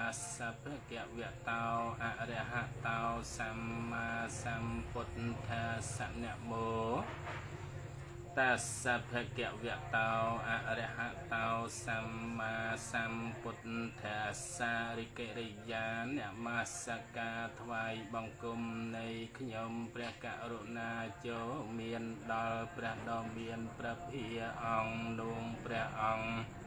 ตัสสะภะคะวะโตอะระหะโตสัมมาสัมพุทธัสสะนะโมตัสสะภะคะวะโตอะระหะโตสัมมาสัมพุทธัสสะរិកិរិយានมัสសកាថ្វាយបង្គំនៃខ្ញុំព្រះករុណាចូលមានដល់ព្រះដ៏មានព្រះភិយអង្គនោះព្រះអង្គ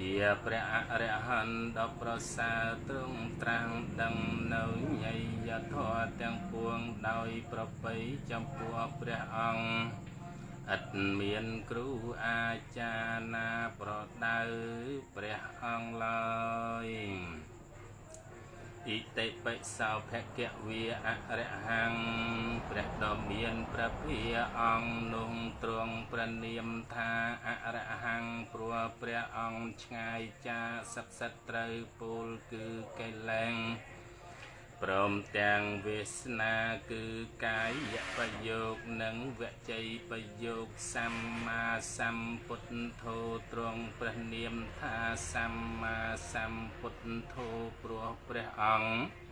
ជាព្រះអរហន្តដ៏ប្រសើរទ្រង់ត្រាំងដឹងនៅញយធម៌ទាំងពួងដោយប្រពៃចំពោះព្រះអង្គឥតមានគ្រូអាចារ្យណាប្រដៅព្រះអង្គឡើយអ៊ីតិបិសោភគវាអរហង្គព្រះដ៏មានព្រះភិយអង្គនោះទ្រង់ព្រះនាមថាអរហង្គព្រោះព្រះអង្គឆ្ងាយចាកសក្តិត្រូវពូលគឺកិលេសព្រមទាំងវាសនាគឺកាយប្រយោគនិងវចីប្រយោគសម្មាសម្ពុទ្ធោទ្រង់ព្រះនាមថាសម្មាសម្ពុទ្ធោព្រោះព្រះអង្គ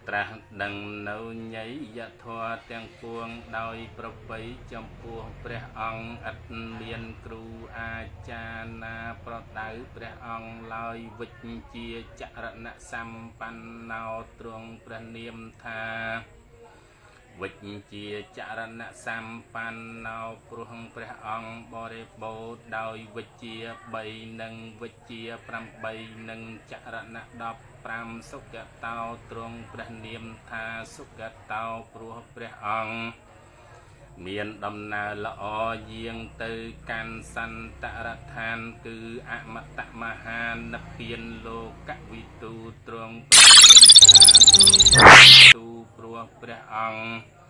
ត្រាស់ដឹងនៅញយធម៌ទាំងពួងដោយប្រពៃចំពោះព្រះអង្គឥតមានគ្រូអាចារ្យណាប្រដៅព្រះអង្គឡើយវិជ្ជាចរណៈសម្បណ្ណោទ្រង់ព្រះនាមថាវិជ្ជាចរណៈសម្បណ្ណោព្រោះព្រះអង្គបរិបូរណ៍ដោយវិជ្ជា3និងវិជ្ជា8និងចរណៈ15សុគតោទ្រង់ព្រះនាមថាសុគតោព្រោះព្រះអង្គមានដំណើរល្អយាងទៅកាន់សន្តរឋានគឺអមតមហានិព្វានលោកវិទូទ្រង់ព្រះនាមថាទូព្រោះព្រះអង្គ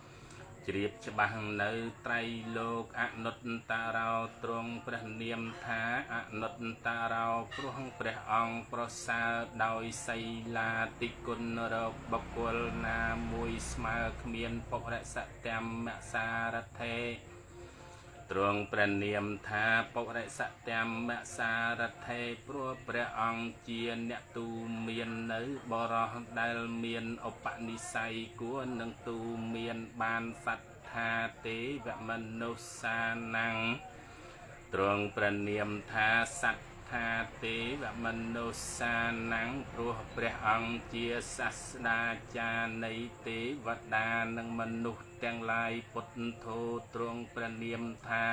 ជ្រាបច្បាស់នៅត្រៃលោកអនុត្តរោទ្រង់ព្រះនាមថាអនុត្តរោព្រោះព្រះអង្គប្រសើរដោយសីលាតិគុណរកបុគ្គលណាមួយស្មើគ្មានពុរិសកម្មសារថេទ្រង់ព្រះនាមថាពុរិសកម្មសារថេព្រោះព្រះអង្គជាអ្នកទូមាននៅបរោះដែលមានឧបនិស្ស័យគួរនឹងទូមានបានសត្ថាទេវមនុស្សានំទ្រង់ព្រះនាមថាសត្ថាទេវមនុស្សានំព្រោះព្រះអង្គជាសាស្តាចារ្យនៃទេវតានិងមនុស្សទាំងឡាយពុទ្ធោទ្រង់ព្រះនាមថា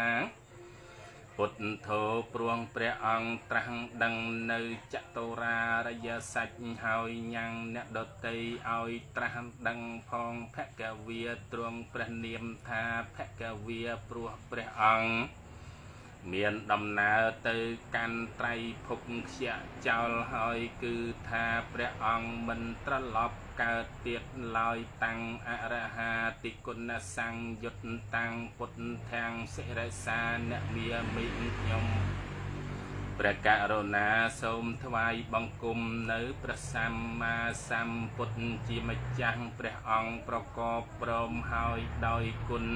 ពុទ្ធោព្រោះព្រះអង្គត្រាស់ដឹងនៅចតុរារយសច្ចហើយញ៉ាំងអ្នកដតីឲ្យត្រាស់ដឹងផងភគវាទ្រង់ព្រះនាមថាភគវាព្រោះព្រះអង្គមានដំណើរទៅកាន់ត្រៃភពខ្យៈចោលហើយគឺថាព្រះអង្គមិនត្រឡប់កើតទៀតឡើយតាំងអរហាតិគុណសង្យុត្តតាំងពុទ្ធាំងសិរិសាអ្នកវាមិខ្ញុំព្រះករុណាសូមថ្វាយបង្គំនៅព្រះសម្មាសម្ពុទ្ធជាម្ចាស់ព្រះអង្គប្រកបព្រមហើយដោយគុណ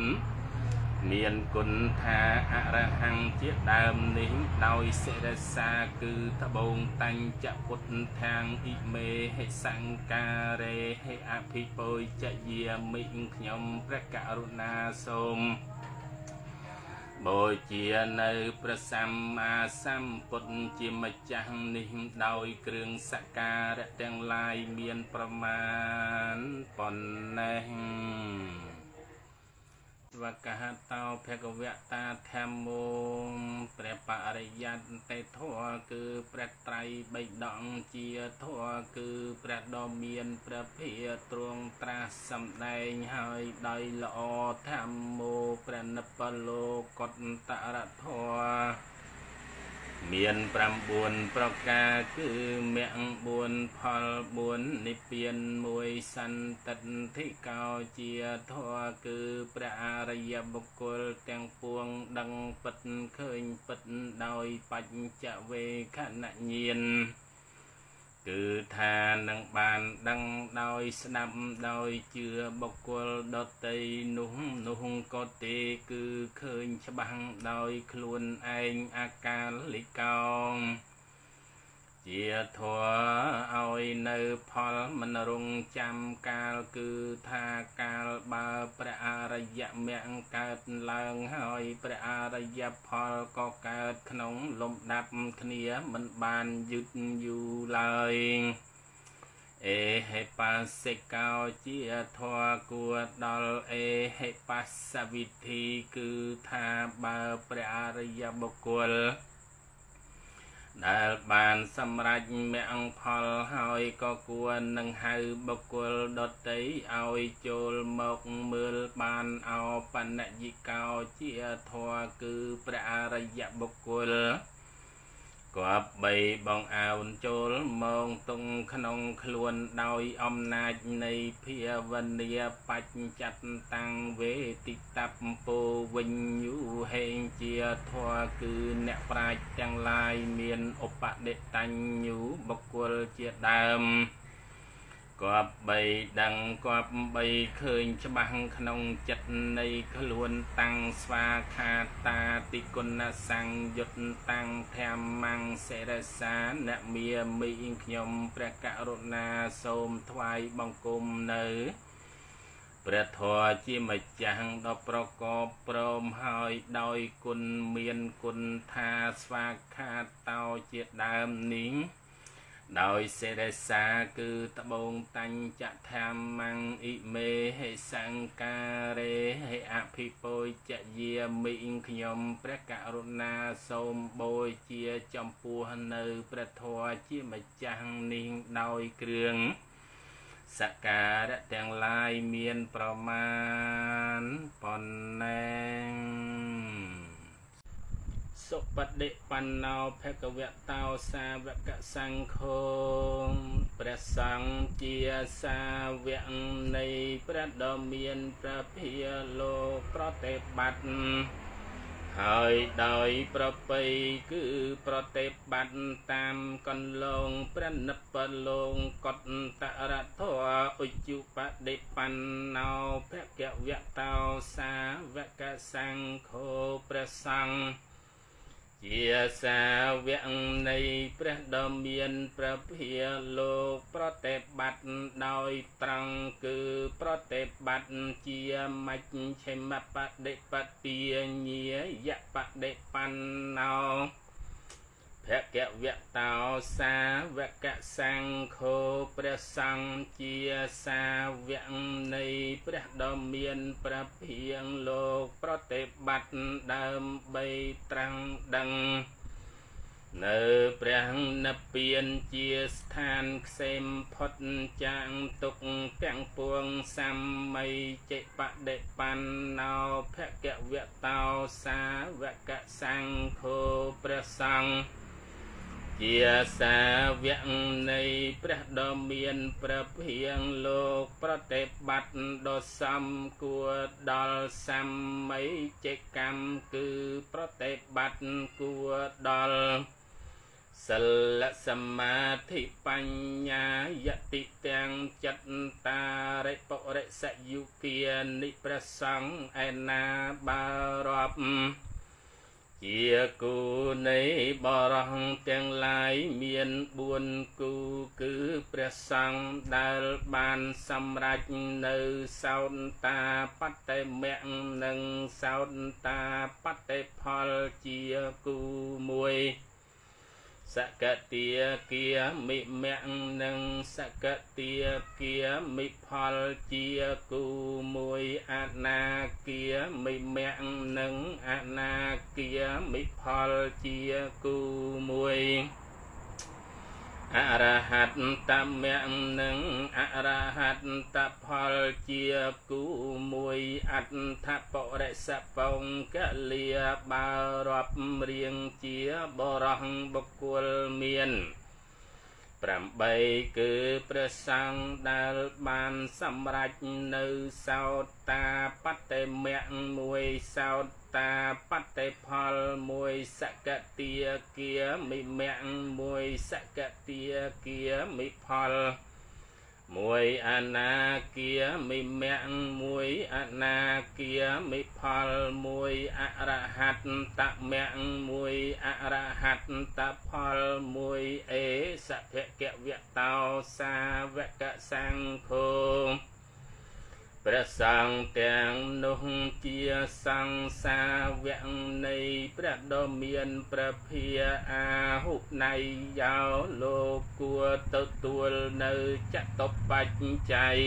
មានគុណថាអរហង្គជាដើមនេះដោយសិរសាគឺត្បូងតាញ់ចពុទ្ធាំងអ៊ីមេហិសង្ការេហិអភិពុជយាមិខ្ញុំព្រះករុណាសូមបូជានៅព្រះសម្មាសម្ពុទ្ធជាម្ចាស់នេះដោយគ្រឿងសក្ការៈទាំងឡាយមានប្រមាណប៉ុណ្ណេះវកហតោភគវតាធម្មោព្រះបរិយត្តិធម៌គឺព្រះត្រៃបិដកជាធម៌គឺព្រះដ៏មានព្រះភិយទ្រង់ត្រាស់សម្ដែងហើយដោយល្អធម្មោព្រះនិព្វលោកតរធម៌មាន9ប្រការគឺមគ្គ4ផល4និព្វាន1សន្តិធិកោជាធម៌គឺព្រះអរិយបុគ្គលទាំងពួងដឹងពិតឃើញពិតដោយបច្ចវេខណញ្ញាណគឺថានឹងបានដឹងដោយស្ដាប់ដោយជឿបុគ្គលដតីនោះក៏ទេគឺឃើញច្បាស់ដោយខ្លួនឯងអាកាលិកោ ជាធัวឲ្យនៅផលមិនរងចាំកាលគឺថាកាលបើព្រះអរិយមគ្គកើតឡើងហើយព្រះអរិយផលក៏កើតក្នុងលំដាប់គ្នាមិនបានយឺតយូរឡើយអេហេបាសិកោជាធัวគួរដល់អេហេបស្សវិធីគឺថាបើព្រះអរិយបុគ្គលដែលបានសម្រេចមគ្គផលហើយក៏គួរនឹងហៅបុគ្គលដទៃឲ្យចូលមកមើលបានអោបនយិកោជាធម៌គឺព្រះអរិយបុគ្គលគប្បីបងអោនចូលមកទងក្នុងខ្លួនដោយអំណាចនៃភាវនាបច្ចត្តតាំងវេតិតពោវិញ្ញូហេងជាធម៌គឺអ្នកប្រាជ្ញទាំងឡាយមានឧបដិតញ្ញូបុគ្គលជាដើមគប្បីដឹងគប្បីឃើញច្បាស់ក្នុងចិត្តនៃខ្លួនតាំងស្វាខាតាតិគុណសង្យុត្តតាំងធម្មងសិរសាអ្នកមាមីខ្ញុំព្រះករុណាសូមថ្វាយបង្គំនៅព្រះធម៌ជាម្ចាស់ដ៏ប្រកបព្រមហើយដោយគុណមានគុណថាស្វាខាតោជាដើមនេះដោយសេរសាគឺត្បូងតាញ់ចធម្មងអ៊ីមេហេសង្ការេហេអភិពុជយាមិខ្ញុំព្រះករុណាសូមបូជាចំពោះនៅព្រះធម៌ជាម្ចាស់នេះដោយគ្រឿងសក្ការៈទាំងឡាយមានប្រមាណប៉ុណ្ណេះសុបដិបណ្ណោភគវតោសាវកសង្ឃោព្រះសង្ឃជាសាវកនៃព្រះដ៏មានព្រះភិលោប្រតិបត្តិហើយដោយប្រពៃគឺប្រតិបត្តិតាមកន្លងព្រះនិព្វលោងកតតរធរឧជ្ជបដិបណ្ណោភគវតោសាវកសង្ឃោព្រះសង្ឃជាសាវកនៃព្រះដ៏មានព្រះភិលោកប្រតិបត្តិដោយត្រង់គឺប្រតិបត្តិជាមជ្ឈិមបដិបទាញាយបដិបណ្ណោភគវតោសាវកសង្ឃោព្រះសង្ឃជាសាវកនៃព្រះដ៏មានព្រះភិលោកប្រតិបត្តិដើម្បីត្រាំងដឹងនៅព្រះនិព្វានជាស្ថានក្សេមផុតចាងទុកទាំងពួងសម័យចេបដិបណ្ណោភគវតោសាវកសង្ឃោព្រះសង្ឃជាសាវកនៃព្រះដ៏មានព្រះភិលោកប្រតិបត្តិដ៏សមគួរដល់សម័យចេកម្មគឺប្រតិបត្តិគួរដល់សិលសមាធិបញ្ញាយតិទាំងចិត្តតារិពុរិសយុគានិព្រះសង្ឃឯណាបារាប់ជាគូនៃបរោះទាំងឡាយមាន4គូគឺព្រះសង្ឃដែលបានសម្រេចនៅសោតតាបតិមគ្គនិងសោតតាបតិផលជាគូមួយសកតិគាមិមគ្គនិងសកតិគាមិផលជាគូមួយអនាគាមិមគ្គនិងអនាគាមិផលជាគូមួយអរហត្តមគ្គនិងអរហត្តផលជាគូមួយអដ្ឋបរិសពង្កលាបារាប់រៀងជាបរោះបុគ្គលមាន8គឺព្រះសង្ឃដែលបានសម្រេចនៅសោតាបតិមគ្គមួយសោតាបតិផលមួយសកតិគាមិមគ្គមួយសកតិគាមិផល មួយអនាគាមិមៈមួយអនាគាមិផលមួយអរហត្តមៈមួយអរហត្តផលមួយអេសភគវតោសាវកសង្ឃោព្រះសង្ឃទាំងនោះជាសង្សាវៈនៃព្រះដ៏មានព្រះភាអាហុណៃយោលោកគួរទទួលនៅចតុបច្ច័យ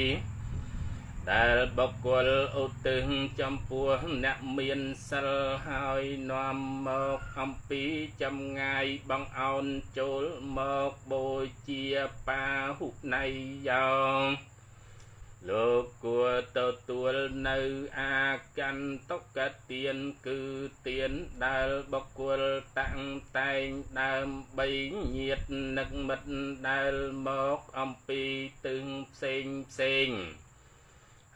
ដែលបុគ្គលឧទ្ទិសចំពោះអ្នកមានសិលហើយនាំមកអំពីចម្ងាយបង្អោនចូលមកបូជាបាហុណៃយោលោកគួរទទួលនៅអាកន្តកទានគឺទានដែលបុគ្គលតាំងតែងដើម្បីញាតិនឹកមិត្តដែលមកអំពីទិសផ្សេង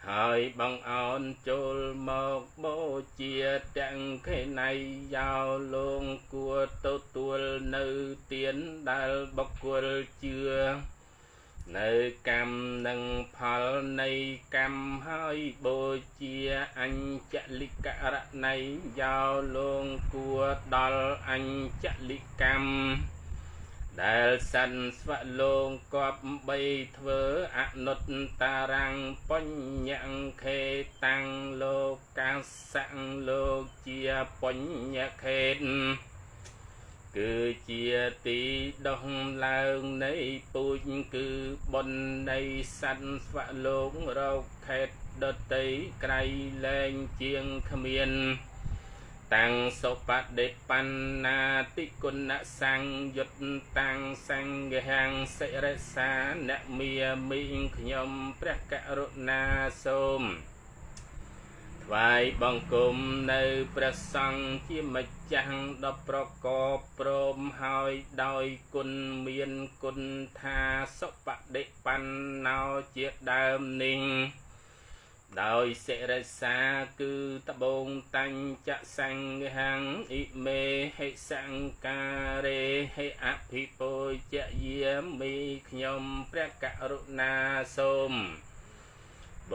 ហើយបង្អោនចូលមកបូជាទាំងខេណៃយោលោកគួរទទួលនៅទានដែលបុគ្គលជឿនៅកម្មនិងផលនៃកម្មហើយបូជាអញ្ចលិករណីយោលោកគួរដល់អញ្ចលិកម្មដែលសិនស្វលោកគប្បីធ្វើអនុត្តតារាំងបញ្ញខេតាំងលោកកាសៈលោកជាបញ្ញខេតគឺជាទីដុះឡើងនៃពូជគឺបុណ្យនៃសันស្វលោករកខេតដតីក្រៃលែងជាងគ្មានតាំងសុបដិបណ្ណាតិគុណសង្យុតតាំងសង្ឃហាំងសិរិសាអ្នកមាមីងខ្ញុំព្រះករុណាសូមថ្វាយបង្គំនៅព្រះសង្ឃជាម្ចាស់ដ៏ប្រកបព្រមហើយដោយគុណមានគុណថាសុបដិបណ្ណោជាដើមនេះដោយសិរិសាគឺត្បូងតាញ់ចសង្ឃហាំងអ៊ិមេហិសង្ការេហិអភិពោជយាមីខ្ញុំព្រះករុណាសូម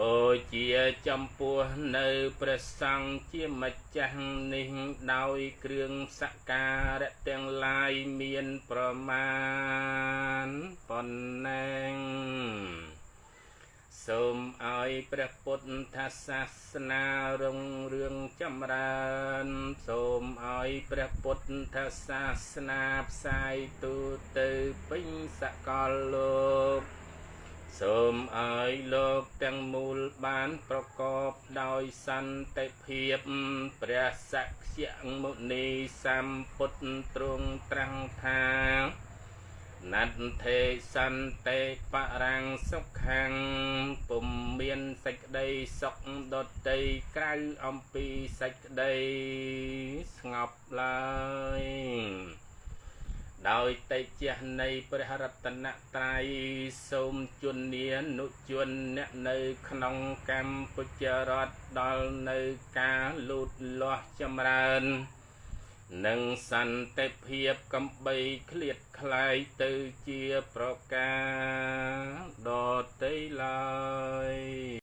បូជាចំពោះនៅព្រះសង្ឃជាម្ចាស់នេះដោយគ្រឿងសក្ការៈទាំងឡាយមានប្រមាណប៉ុណ្ណឹងសូមឲ្យព្រះពុទ្ធសាសនារុងរឿងចម្រើនសូមឲ្យព្រះពុទ្ធសាសនាផ្សាយទូទៅពេញសកលលោកសូមឲ្យលោកទាំងមូលបានប្រកបដោយសន្តិភាពព្រះសក្យមុនីសម្ពុទ្ធទ្រង់ត្រាស់ថាណដ្ឋេសន្តិបរាំងសុខੰពុំមានសេចក្តីសុខដតីក្រៅអំពីសេចក្តីស្ងប់ឡើយដោយតេជះនៃព្រះរតនត្រ័យសូមជនានុជនអ្នកនៅក្នុងកម្ពុជារដ្ឋដល់នៅការលូតលាស់ចម្រើននិងសន្តិភាពកំបីឃ្លាតคล้ายទៅជាប្រការដទៃឡើយ